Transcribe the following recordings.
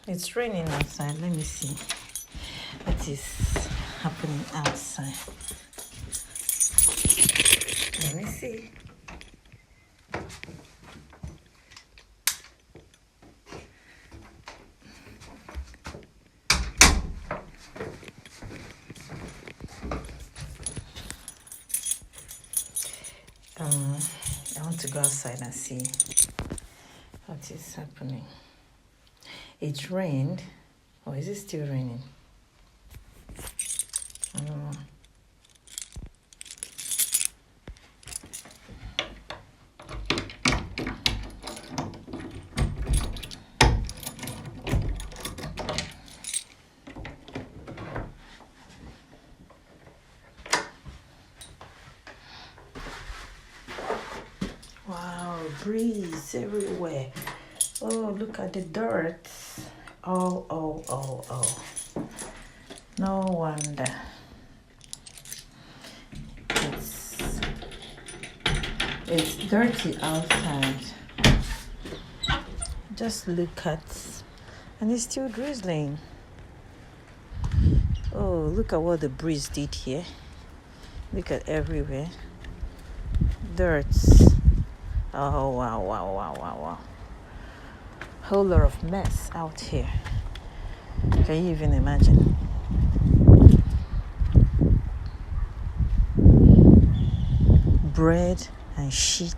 It's raining outside. Let me see what is happening outside. Let me see. I want to go outside and see what is happening. It rained, or is it still raining? I don't know. Wow, breeze everywhere. Oh, look at the dirt. Oh. No wonder. It's dirty outside. Just look at, and it's still drizzling. Oh, look at what the breeze did here. Look at everywhere. Dirt. Oh, wow. Whole lot of mess out here. Can you even imagine? Bread and shit.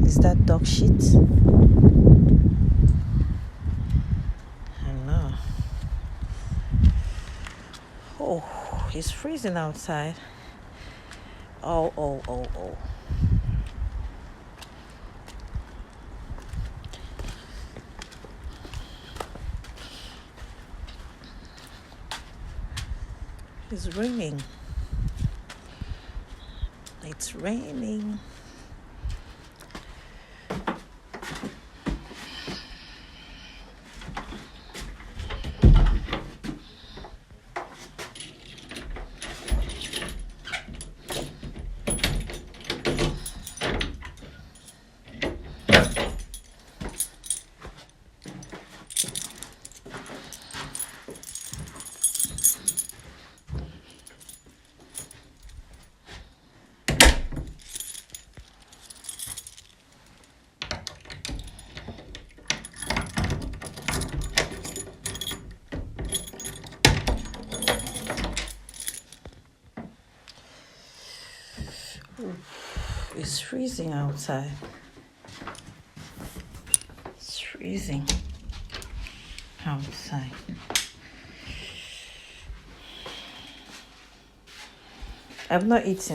Is that dog shit? I know. Oh, it's freezing outside. Oh. It's raining. It's raining. It's freezing outside. It's freezing outside. I've not eaten.